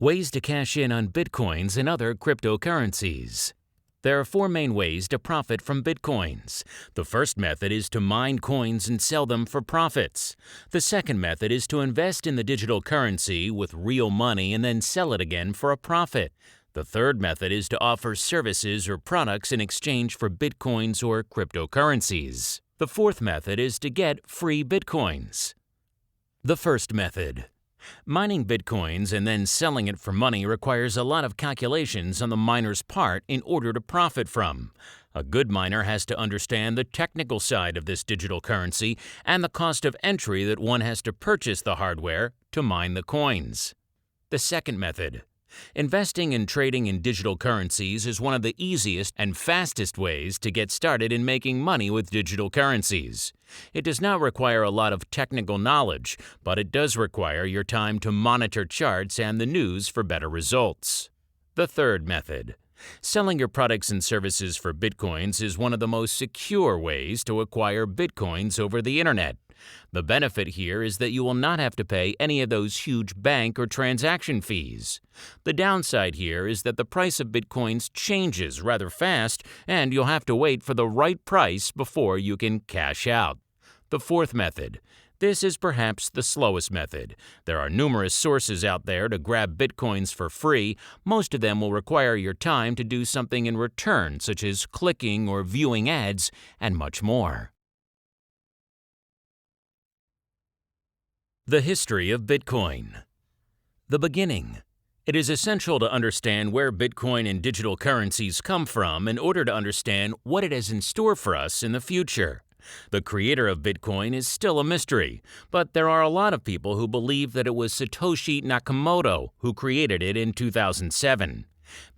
Ways to cash in on Bitcoins and other cryptocurrencies. There are four main ways to profit from Bitcoins. The first method is to mine coins and sell them for profits. The second method is to invest in the digital currency with real money and then sell it again for a profit. The third method is to offer services or products in exchange for Bitcoins or cryptocurrencies. The fourth method is to get free Bitcoins. The first method. Mining Bitcoins and then selling it for money requires a lot of calculations on the miner's part in order to profit from. A good miner has to understand the technical side of this digital currency and the cost of entry that one has to purchase the hardware to mine the coins. The second method. Investing and trading in digital currencies is one of the easiest and fastest ways to get started in making money with digital currencies. It does not require a lot of technical knowledge, but it does require your time to monitor charts and the news for better results. The third method. Selling your products and services for Bitcoins is one of the most secure ways to acquire Bitcoins over the internet. The benefit here is that you will not have to pay any of those huge bank or transaction fees. The downside here is that the price of Bitcoins changes rather fast and you'll have to wait for the right price before you can cash out. The fourth method. This is perhaps the slowest method. There are numerous sources out there to grab Bitcoins for free. Most of them will require your time to do something in return, such as clicking or viewing ads, and much more. The history of Bitcoin. The beginning. It is essential to understand where Bitcoin and digital currencies come from in order to understand what it has in store for us in the future. The creator of Bitcoin is still a mystery, but there are a lot of people who believe that it was Satoshi Nakamoto who created it in 2007.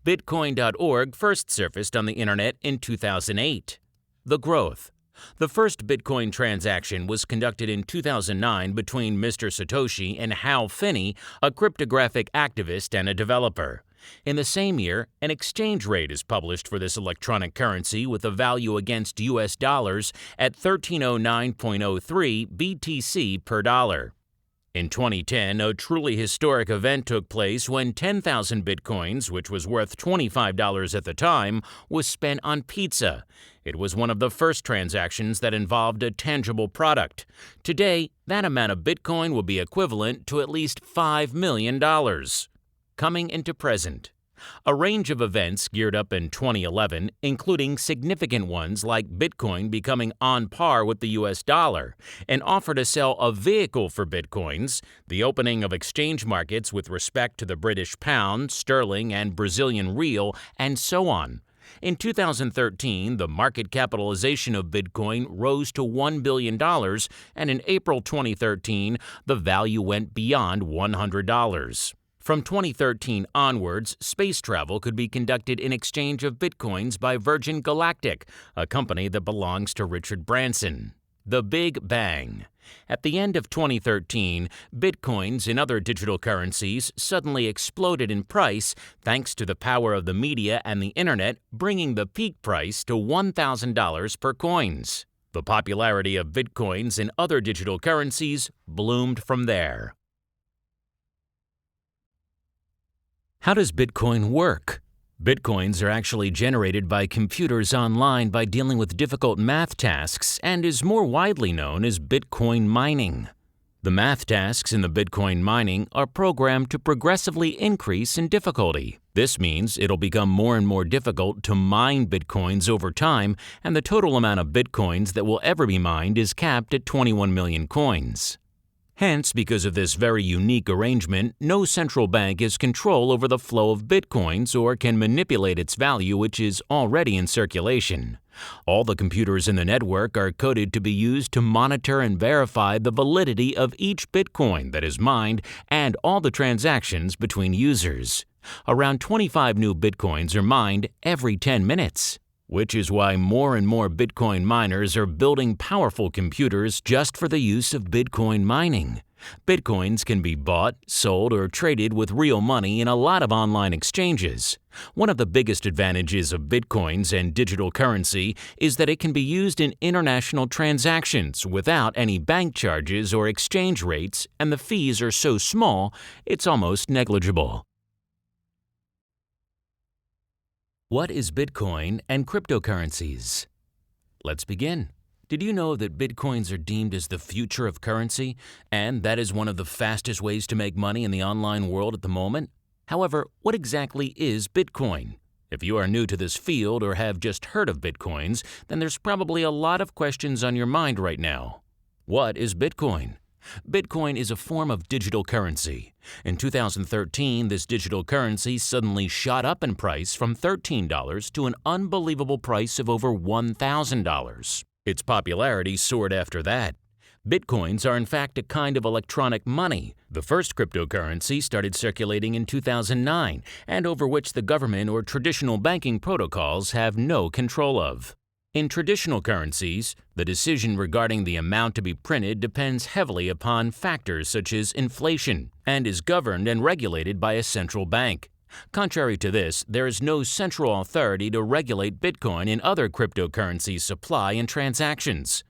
Bitcoin.org first surfaced on the internet in 2008. The growth. The first Bitcoin transaction was conducted in 2009 between Mr. Satoshi and Hal Finney, a cryptographic activist and a developer. In the same year, an exchange rate is published for this electronic currency with a value against US dollars at 1309.03 BTC per dollar. In 2010, a truly historic event took place when 10,000 Bitcoins, which was worth $25 at the time, was spent on pizza. It was one of the first transactions that involved a tangible product. Today, that amount of Bitcoin will be equivalent to at least $5 million. Coming into present. A range of events geared up in 2011, including significant ones like Bitcoin becoming on par with the US dollar, an offer to sell a vehicle for Bitcoins, the opening of exchange markets with respect to the British pound, sterling, and Brazilian real, and so on. In 2013, the market capitalization of Bitcoin rose to $1 billion, and in April 2013, the value went beyond $100. From 2013 onwards, space travel could be conducted in exchange of Bitcoins by Virgin Galactic, a company that belongs to Richard Branson. The Big Bang. At the end of 2013, Bitcoins and other digital currencies suddenly exploded in price thanks to the power of the media and the internet, bringing the peak price to $1,000 per coins. The popularity of Bitcoins and other digital currencies bloomed from there. How does Bitcoin work? Bitcoins are actually generated by computers online by dealing with difficult math tasks and is more widely known as Bitcoin mining. The math tasks in the Bitcoin mining are programmed to progressively increase in difficulty. This means it'll become more and more difficult to mine Bitcoins over time, and the total amount of Bitcoins that will ever be mined is capped at 21 million coins. Hence, because of this very unique arrangement, no central bank has control over the flow of Bitcoins or can manipulate its value, which is already in circulation. All the computers in the network are coded to be used to monitor and verify the validity of each Bitcoin that is mined and all the transactions between users. Around 25 new Bitcoins are mined every 10 minutes. Which is why more and more Bitcoin miners are building powerful computers just for the use of Bitcoin mining. Bitcoins can be bought, sold, or traded with real money in a lot of online exchanges. One of the biggest advantages of Bitcoins and digital currency is that it can be used in international transactions without any bank charges or exchange rates, and the fees are so small, it's almost negligible. What is Bitcoin and cryptocurrencies? Let's begin. Did you know that Bitcoins are deemed as the future of currency, and that is one of the fastest ways to make money in the online world at the moment? However, what exactly is Bitcoin? If you are new to this field or have just heard of Bitcoins, then there's probably a lot of questions on your mind right now. What is Bitcoin? Bitcoin is a form of digital currency. In 2013, this digital currency suddenly shot up in price from $13 to an unbelievable price of over $1,000. Its popularity soared after that. Bitcoins are in fact a kind of electronic money. The first cryptocurrency started circulating in 2009, and over which the government or traditional banking protocols have no control of. In traditional currencies, the decision regarding the amount to be printed depends heavily upon factors such as inflation and is governed and regulated by a central bank. Contrary to this, there is no central authority to regulate Bitcoin and other cryptocurrency supply and transactions.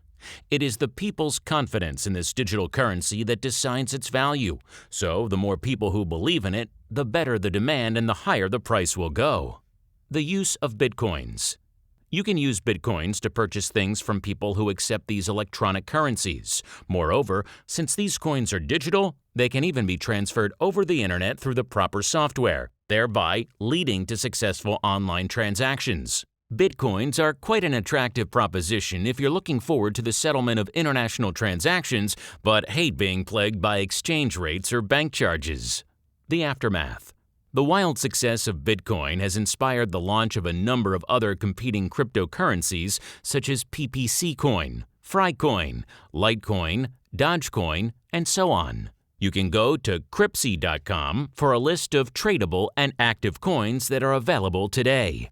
It is the people's confidence in this digital currency that decides its value, so the more people who believe in it, the better the demand and the higher the price will go. The use of Bitcoins. You can use Bitcoins to purchase things from people who accept these electronic currencies. Moreover, since these coins are digital, they can even be transferred over the internet through the proper software, thereby leading to successful online transactions. Bitcoins are quite an attractive proposition if you're looking forward to the settlement of international transactions but hate being plagued by exchange rates or bank charges. The aftermath. The wild success of Bitcoin has inspired the launch of a number of other competing cryptocurrencies such as PPC Coin, Frycoin, Litecoin, Dogecoin, and so on. You can go to Cryptsy.com for a list of tradable and active coins that are available today.